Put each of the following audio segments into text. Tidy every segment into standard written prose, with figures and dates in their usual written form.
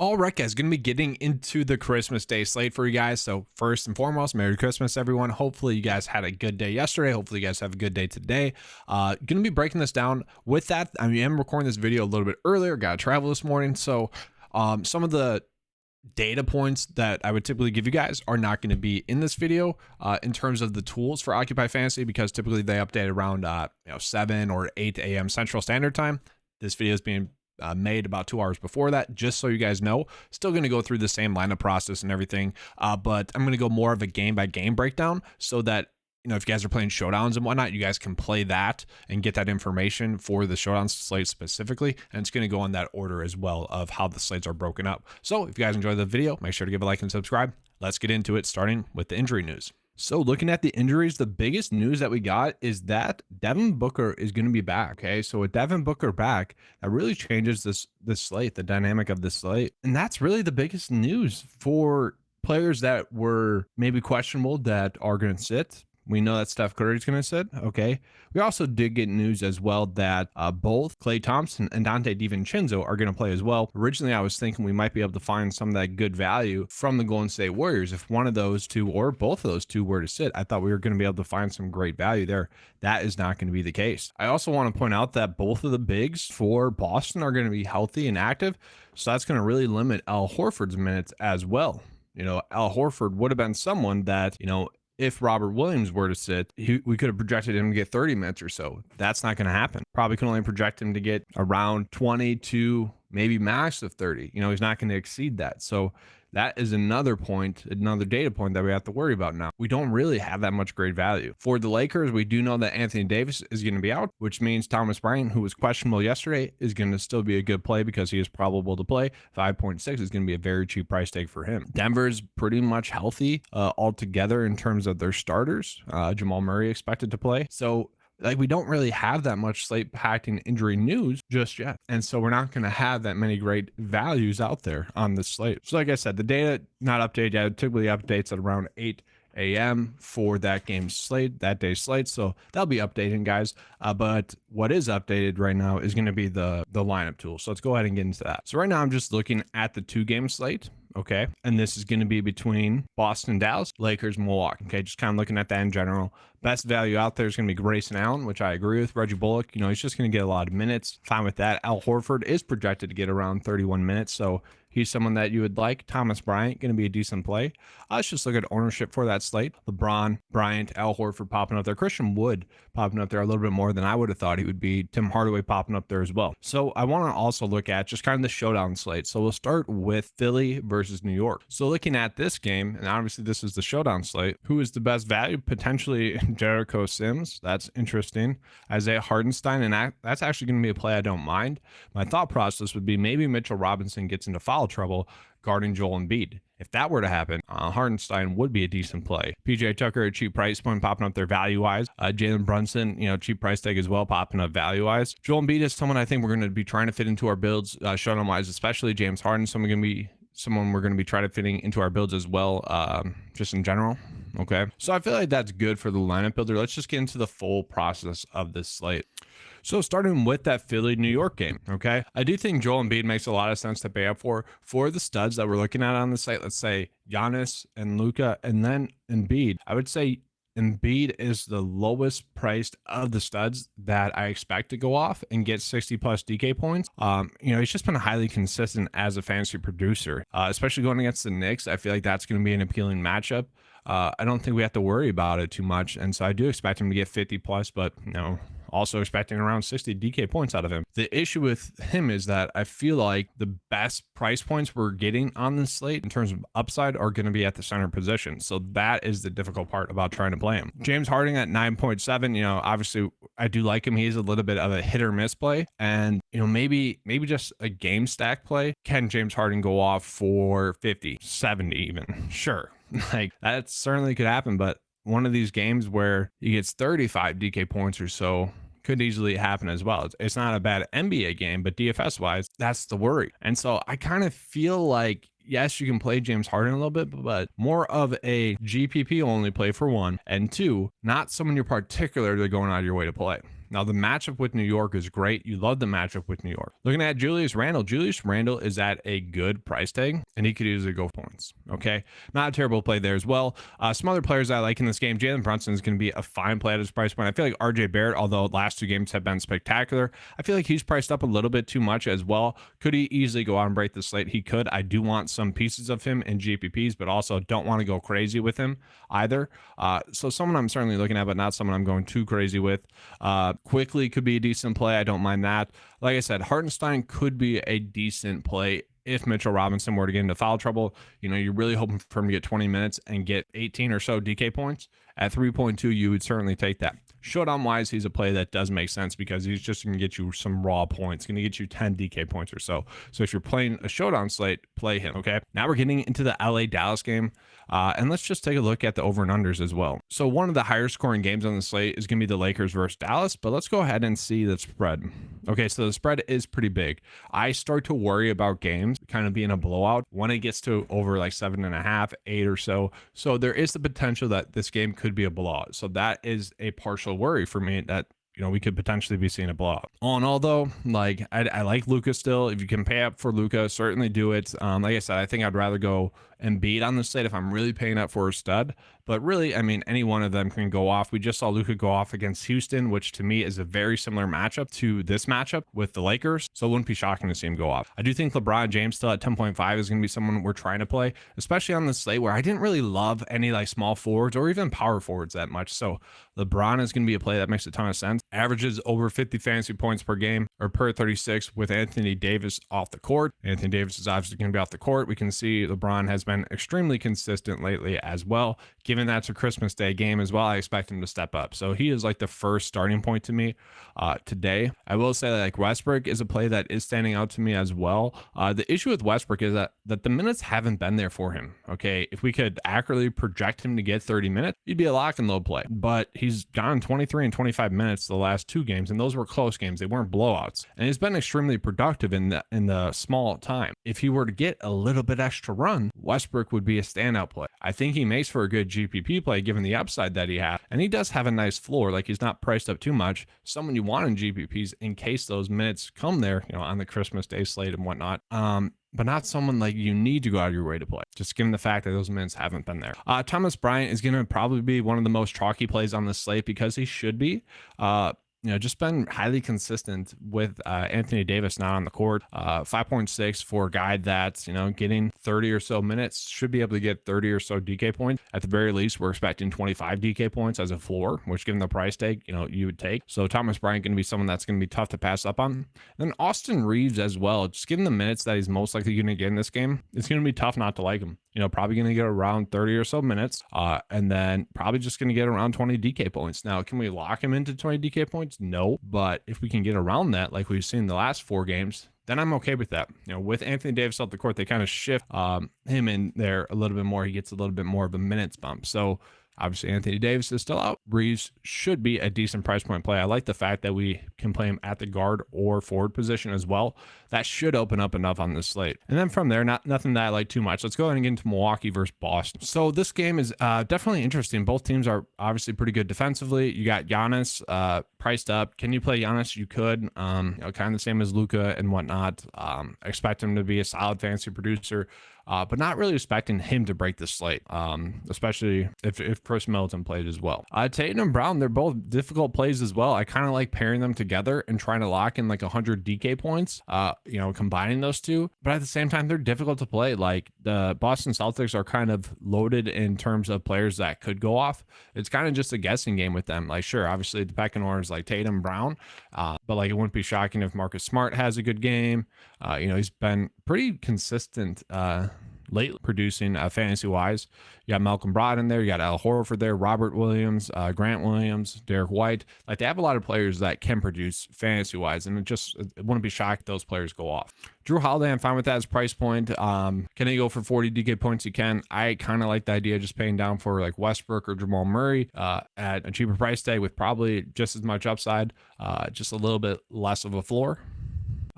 All right, guys, going to be getting into the Christmas Day slate for you guys. So first and foremost, Merry Christmas, everyone. Hopefully you guys had a good day yesterday. Hopefully you guys have a good day today. Going to be breaking this down. With that, I am recording this video a little bit earlier. Got to travel this morning. So some of the data points that I would typically give you guys are not going to be in this video in terms of the tools for Occupy Fantasy, because typically they update around 7 or 8 a.m. Central Standard Time. This video is being made about 2 hours before that, just so you guys know. Still going to go through the same lineup process and everything, but I'm going to go more of a game by game breakdown so that, you know, if you guys are playing showdowns and whatnot, you guys can play that and get that information for the showdown slate specifically. And it's going to go in that order as well of how the slates are broken up. So if you guys enjoyed the video, make sure to give a like and subscribe. Let's get into it, starting with the injury news. So looking at the injuries, the biggest news that we got is that Devin Booker is going to be back. Okay, so with Devin Booker back, that really changes this slate, the dynamic of the slate. And that's really the biggest news for players that were maybe questionable that are going to sit. We know that Steph Curry is going to sit. Okay. We also did get news as well that both Klay Thompson and Dante DiVincenzo are going to play as well. Originally, I was thinking we might be able to find some of that good value from the Golden State Warriors. If one of those two or both of those two were to sit, I thought we were going to be able to find some great value there. That is not going to be the case. I also want to point out that both of the bigs for Boston are going to be healthy and active. So that's going to really limit Al Horford's minutes as well. You know, Al Horford would have been someone that, you know, if Robert Williams were to sit, we could have projected him to get 30 minutes or so. That's not going to happen. Probably can only project him to get around 20 to maybe max of 30. You know, he's not going to exceed that. So that is another point, another data point that we have to worry about now. We don't really have that much great value. For the Lakers, we do know that Anthony Davis is going to be out, which means Thomas Bryant, who was questionable yesterday, is going to still be a good play because he is probable to play. 5.6 is going to be a very cheap price tag for him. Denver's pretty much healthy altogether in terms of their starters. Jamal Murray expected to play. So we don't really have that much slate packing injury news just yet. And so we're not going to have that many great values out there on this slate. So like I said, the data not updated yet. It typically updates at around 8 a.m. for that game slate, that day slate. So that'll be updating, guys. But what is updated right now is going to be the lineup tool. So let's go ahead and get into that. So right now I'm just looking at the 2-game slate. Okay. And this is going to be between Boston, Dallas, Lakers, Milwaukee. Okay. Just kind of looking at that in general. Best value out there is going to be Grayson Allen, which I agree with. Reggie Bullock, you know, he's just going to get a lot of minutes. Fine with that. Al Horford is projected to get around 31 minutes. So he's someone that you would like. Thomas Bryant, going to be a decent play. Let's just look at ownership for that slate. LeBron, Bryant, Al Horford popping up there. Christian Wood popping up there a little bit more than I would have thought he would be. Tim Hardaway popping up there as well. So I want to also look at just kind of the showdown slate. So we'll start with Philly versus New York. So looking at this game, and obviously this is the showdown slate, who is the best value? Potentially Jericho Sims. That's interesting. Isaiah Hartenstein, and that's actually going to be a play I don't mind. My thought process would be maybe Mitchell Robinson gets into foul trouble guarding Joel Embiid. If that were to happen, Hartenstein would be a decent play. PJ Tucker, a cheap price point, popping up there value-wise. Jalen Brunson, you know, cheap price tag as well, popping up value-wise. Joel Embiid is someone I think we're going to be trying to fit into our builds, showdown-wise, especially James Harden. Someone we're going to be trying to fitting into our builds as well, just in general. Okay, so I feel like that's good for the lineup builder. Let's just get into the full process of this slate. So starting with that Philly-New York game, okay? I do think Joel Embiid makes a lot of sense to pay up for the studs that we're looking at on the site. Let's say Giannis and Luka, and then Embiid. I would say Embiid is the lowest priced of the studs that I expect to go off and get 60 plus DK points. You know, he's just been highly consistent as a fantasy producer, especially going against the Knicks. I feel like that's going to be an appealing matchup. I don't think we have to worry about it too much. And so I do expect him to get 50 plus, but you know, also expecting around 60 DK points out of him. The issue with him is that I feel like the best price points we're getting on this slate in terms of upside are going to be at the center position. So that is the difficult part about trying to play him. James Harden at 9.7, you know, obviously I do like him. He's a little bit of a hit or miss play. And, you know, maybe just a game stack play. Can James Harden go off for 50, 70 even? Sure. Like that certainly could happen, but one of these games where he gets 35 DK points or so could easily happen as well. It's not a bad NBA game, but DFS wise, that's the worry. And so I kind of feel like, yes, you can play James Harden a little bit, but more of a GPP only play for one, and two, not someone you're particularly going out of your way to play. Now, the matchup with New York is great. You love the matchup with New York. Looking at Julius Randle. Julius Randle is at a good price tag, and he could easily go points. Okay. Not a terrible play there as well. Some other players I like in this game. Jalen Brunson is going to be a fine play at his price point. I feel like RJ Barrett, although last 2 games have been spectacular, I feel like he's priced up a little bit too much as well. Could he easily go out and break the slate? He could. I do want some pieces of him in GPPs, but also don't want to go crazy with him either. So someone I'm certainly looking at, but not someone I'm going too crazy with. Quickly could be a decent play. I don't mind that. Like I said, Hartenstein could be a decent play if Mitchell Robinson were to get into foul trouble. You're really hoping for him to get 20 minutes and get 18 or so DK points. At 3.2, you would certainly take that. Showdown wise, he's a play that does make sense because he's just going to get you some raw points, going to get you 10 DK points or so. So if you're playing a showdown slate, play him. Okay. Now we're getting into the LA Dallas game. And let's just take a look at the over and unders as well. So one of the higher scoring games on the slate is going to be the Lakers versus Dallas, but let's go ahead and see the spread. Okay. So the spread is pretty big. I start to worry about games kind of being a blowout when it gets to over like 7.5, 8 or so. So there is the potential that this game could be a blowout. So that is a partial worry for me that we could potentially be seeing a blowout. All in all, though, like I like Luka still. If you can pay up for Luka, certainly do it. Like I said, I think I'd rather go Embiid on the slate if I'm really paying up for a stud. But really, I mean, any one of them can go off. We just saw Luka go off against Houston, which to me is a very similar matchup to this matchup with the Lakers. So it wouldn't be shocking to see him go off. I do think LeBron James still at 10.5 is going to be someone we're trying to play, especially on the slate where I didn't really love any like small forwards or even power forwards that much. So LeBron is going to be a play that makes a ton of sense. Averages over 50 fantasy points per game or per 36 with Anthony Davis off the court. Anthony Davis is obviously going to be off the court. We can see LeBron has been extremely consistent lately as well. Given that's a Christmas Day game as well, I expect him to step up. So he is like the first starting point to me today. I will say that like Westbrook is a play that is standing out to me as well. The issue with Westbrook is that the minutes haven't been there for him. Okay, if we could accurately project him to get 30 minutes, he'd be a lock and load play. But he's gone 23 and 25 minutes the last 2 games, and those were close games. They weren't blowouts, and he's been extremely productive in the small time. If he were to get a little bit extra run, Westbrook would be a standout play. I think he makes for a good GPP play given the upside that he has, and he does have a nice floor. Like he's not priced up too much. Someone you want in GPPs in case those minutes come there, on the Christmas Day slate and whatnot. But not someone like you need to go out of your way to play, just given the fact that those minutes haven't been there. Thomas Bryant is going to probably be one of the most chalky plays on the slate because he should be. Just been highly consistent with Anthony Davis not on the court. 5.6 for a guy that's, getting 30 or so minutes, should be able to get 30 or so DK points. At the very least, we're expecting 25 DK points as a floor, which given the price tag, you would take. So Thomas Bryant going to be someone that's going to be tough to pass up on. And then Austin Reeves as well, just given the minutes that he's most likely going to get in this game, it's going to be tough not to like him. Probably going to get around 30 or so minutes, and then probably just going to get around 20 DK points. Now, can we lock him into 20 DK points? No, but if we can get around that, like we've seen the last 4 games, then I'm okay with that. With Anthony Davis off the court, they kind of shift him in there a little bit more. He gets a little bit more of a minutes bump. So obviously Anthony Davis is still out. Reeves should be a decent price point play. I like the fact that we can play him at the guard or forward position as well. That should open up enough on this slate. And then from there, nothing that I like too much. Let's go ahead and get into Milwaukee versus Boston. So this game is definitely interesting. Both teams are obviously pretty good defensively. You got Giannis priced up. Can you play Giannis? You could. Kind of the same as Luka and whatnot. Expect him to be a solid fantasy producer. But not really expecting him to break the slate, especially if Chris Middleton played as well. Tatum and Brown, they're both difficult plays as well. I kind of like pairing them together and trying to lock in like 100 DK points, combining those two. But at the same time, they're difficult to play. Like the Boston Celtics are kind of loaded in terms of players that could go off. It's kind of just a guessing game with them. Like, sure, obviously the pecking order is like Tatum, Brown, but like it wouldn't be shocking if Marcus Smart has a good game. He's been pretty consistent lately producing fantasy wise. You got Malcolm Brogdon in there, you got Al Horford there, Robert Williams, Grant Williams, Derek White. Like they have a lot of players that can produce fantasy wise, and it wouldn't be shocked if those players go off. Drew Holiday, I'm fine with that as price point. Can he go for 40 DK points? He can. I kind of like the idea of just paying down for like Westbrook or Jamal Murray at a cheaper price tag with probably just as much upside, just a little bit less of a floor.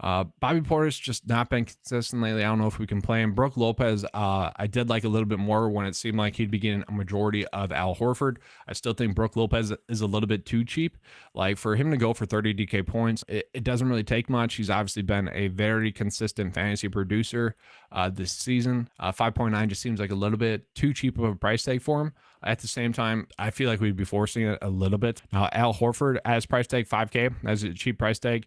Bobby Porter's just not been consistent lately. I don't know if we can play him. Brook Lopez, I did like a little bit more when it seemed like he'd be getting a majority of Al Horford. I still think Brook Lopez is a little bit too cheap. Like for him to go for 30 DK points, it doesn't really take much. He's obviously been a very consistent fantasy producer this season. 5.9 just seems like a little bit too cheap of a price tag for him. At the same time, I feel like we'd be forcing it a little bit. Now, Al Horford as price tag 5K as a cheap price tag,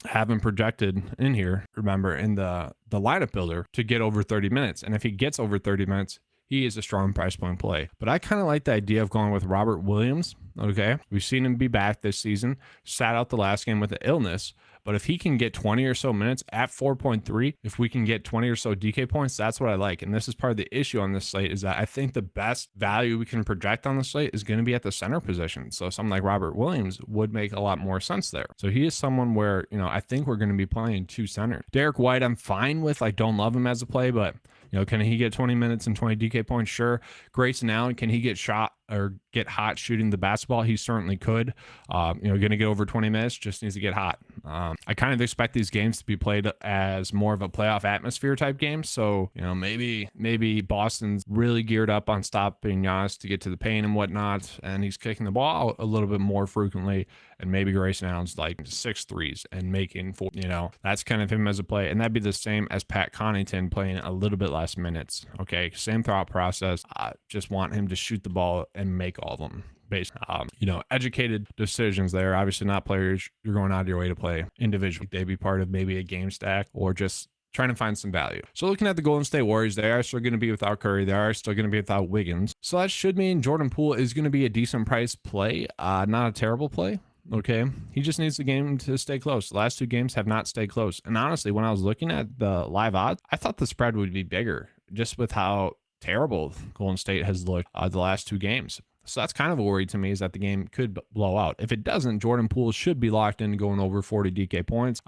having projected in here, remember, in the lineup builder to get over 30 minutes. And if he gets over 30 minutes, he is a strong price point play. But I kind of like the idea of going with Robert Williams. Okay. We've seen him be back this season, sat out the last game with an illness. But if he can get 20 or so minutes at 4.3, if we can get 20 or so DK points, that's what I like. And this is part of the issue on this slate is that I think the best value we can project on the slate is going to be at the center position. So something like Robert Williams would make a lot more sense there. So he is someone where, I think we're going to be playing two centers. Derek White, I'm fine with. I don't love him as a play, but can he get 20 minutes and 20 DK points? Sure. Grayson Allen, can he get shot or get hot shooting the basketball? He certainly could. Going to get over 20 minutes, just needs to get hot. I kind of expect these games to be played as more of a playoff atmosphere type game. So, maybe Boston's really geared up on stopping Giannis to get to the paint and whatnot, and he's kicking the ball a little bit more frequently. And maybe Grayson Allen's like 6 threes and making 4, that's kind of him as a play. And that'd be the same as Pat Connaughton playing a little bit less minutes. Okay. Same thought process. Just want him to shoot the ball and make all of them. Based, educated decisions there. Obviously not players you're going out of your way to play individually. They'd be part of maybe a game stack or just trying to find some value. So looking at the Golden State Warriors, they are still going to be without Curry. They are still going to be without Wiggins. So that should mean Jordan Poole is going to be a decent price play. Not a terrible play. Okay. He just needs the game to stay close. The last 2 games have not stayed close. And honestly, when I was looking at the live odds, I thought the spread would be bigger just with how terrible Golden State has looked the last 2 games. So that's kind of a worry to me, is that the game could blow out. If it doesn't, Jordan Poole should be locked in going over 40 DK points.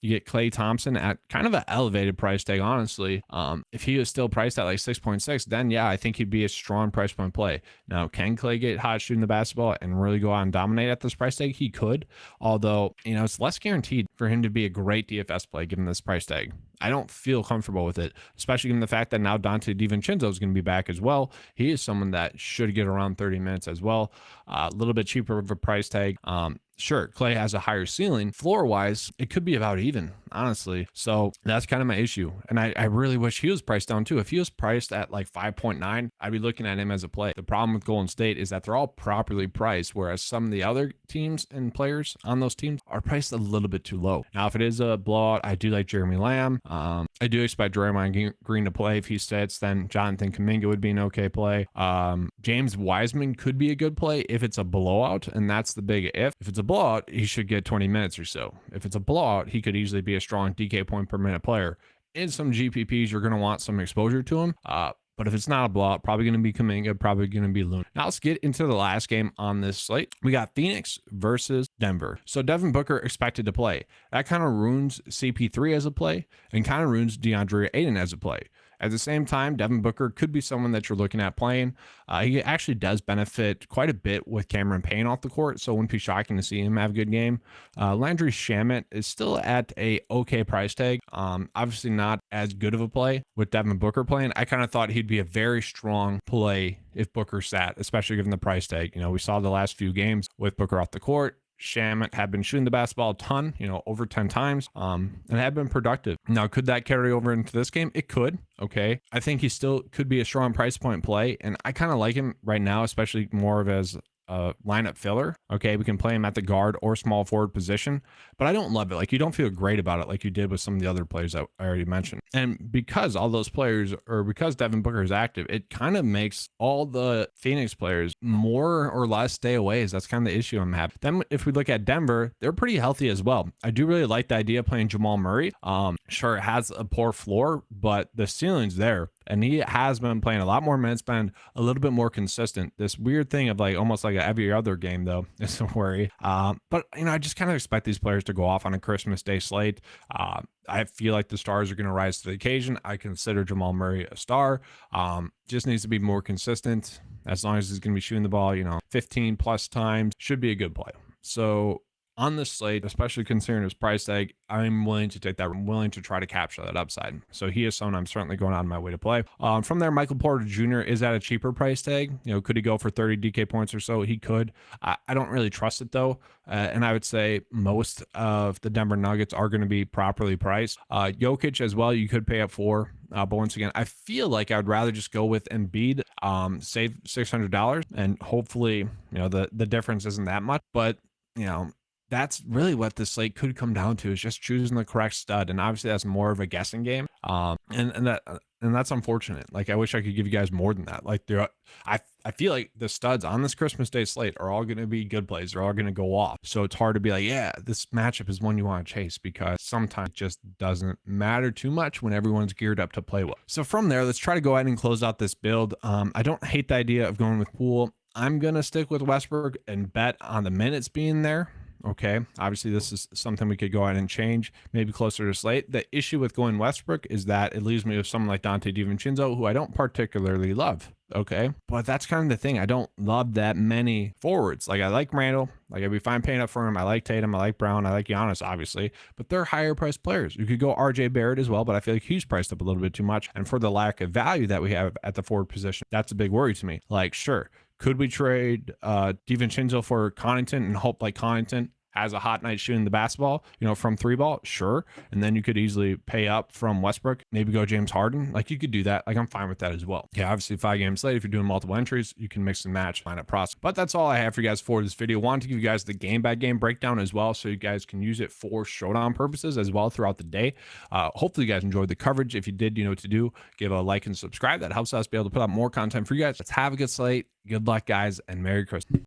You get Klay Thompson at kind of an elevated price tag, honestly. If he was still priced at like 6.6, then yeah, I think he'd be a strong price point play. Now, can Klay get hot shooting the basketball and really go out and dominate at this price tag? He could, although, it's less guaranteed for him to be a great DFS play given this price tag. I don't feel comfortable with it, especially given the fact that now Dante DiVincenzo is going to be back as well. He is someone that should get around 30 minutes as well. A little bit cheaper of a price tag. Sure, Klay has a higher ceiling. Floor-wise, it could be about even, honestly. So that's kind of my issue. And I really wish he was priced down too. If he was priced at like 5.9, I'd be looking at him as a play. The problem with Golden State is that they're all properly priced, whereas some of the other teams and players on those teams are priced a little bit too low. Now, if it is a blowout, I do like Jeremy Lamb. I do expect Draymond Green to play. If he sits, then Jonathan Kuminga would be an okay play. James Wiseman could be a good play if it's a blowout, and that's the big if. If it's a blowout, he should get 20 minutes or so. If it's a blowout, he could easily be a strong DK point per minute player. In some GPPs, you're going to want some exposure to him. But if it's not a blowout, probably going to be Kuminga, probably going to be Looney. Now let's get into the last game on this slate. We got Phoenix versus Denver. So Devin Booker expected to play. That kind of ruins CP3 as a play and kind of ruins DeAndre Ayton as a play. At the same time, Devin Booker could be someone that you're looking at playing. He actually does benefit quite a bit with Cameron Payne off the court, so it wouldn't be shocking to see him have a good game. Landry Shamet is still at a okay price tag. Obviously not as good of a play with Devin Booker playing. I kind of thought he'd be a very strong play if Booker sat, especially given the price tag. We saw the last few games with Booker off the court. Shamet had been shooting the basketball a ton, over 10 times, and had been productive. Now, could that carry over into this game? It could. Okay. I think he still could be a strong price point play, and I kind of like him right now, especially more of as lineup filler. Okay, we can play him at the guard or small forward position, but I don't love it. Like, you don't feel great about it like you did with some of the other players that I already mentioned. And because all those players, or because Devin Booker is active, it kind of makes all the Phoenix players more or less stay away. That's kind of the issue I'm having. Then if we look at Denver, they're pretty healthy as well. I do really like the idea of playing Jamal Murray. Sure, it has a poor floor, but the ceiling's there. And he has been playing a lot more minutes, been a little bit more consistent. This weird thing of like almost like every other game, though, is a worry. But, I just kind of expect these players to go off on a Christmas Day slate. I feel like the stars are going to rise to the occasion. I consider Jamal Murray a star. Just needs to be more consistent. As long as he's going to be shooting the ball, 15 plus times, should be a good play. So on this slate, especially considering his price tag, I'm willing to take that. I'm willing to try to capture that upside. So he is someone I'm certainly going out of my way to play. From there, Michael Porter Jr. is at a cheaper price tag. Could he go for 30 DK points or so? He could. I don't really trust it though. And I would say most of the Denver Nuggets are going to be properly priced. Jokic as well, you could pay up for. But once again, I feel like I would rather just go with Embiid, save $600, and hopefully, the difference isn't that much. But that's really what this slate could come down to, is just choosing the correct stud. And obviously that's more of a guessing game. And that's unfortunate. Like, I wish I could give you guys more than that. Like, I feel like the studs on this Christmas Day slate are all going to be good plays. They're all going to go off. So it's hard to be like, yeah, this matchup is one you want to chase, because sometimes it just doesn't matter too much when everyone's geared up to play well. So from there, let's try to go ahead and close out this build. I don't hate the idea of going with Poole. I'm going to stick with Westbrook and bet on the minutes being there. Okay, obviously this is something we could go ahead and change, maybe closer to slate. The issue with going Westbrook is that it leaves me with someone like Dante DiVincenzo, who I don't particularly love. Okay, but that's kind of the thing. I don't love that many forwards. Like, I like Randall. Like, I'd be fine paying up for him. I like Tatum. I like Brown. I like Giannis, obviously, but they're higher priced players. You could go RJ Barrett as well, but I feel like he's priced up a little bit too much. And for the lack of value that we have at the forward position, that's a big worry to me. Like, sure, could we trade DiVincenzo for Connaughton and hope like Connaughton has a hot night shooting the basketball, from 3-ball? Sure. And then you could easily pay up from Westbrook, maybe go James Harden. Like, you could do that. Like, I'm fine with that as well. Yeah, obviously 5 game slate. If you're doing multiple entries, you can mix and match lineup process. But that's all I have for you guys for this video. Wanted to give you guys the game by game breakdown as well, so you guys can use it for showdown purposes as well throughout the day. Hopefully you guys enjoyed the coverage. If you did, you know what to do. Give a like and subscribe. That helps us be able to put out more content for you guys. Let's have a good slate. Good luck, guys, and Merry Christmas.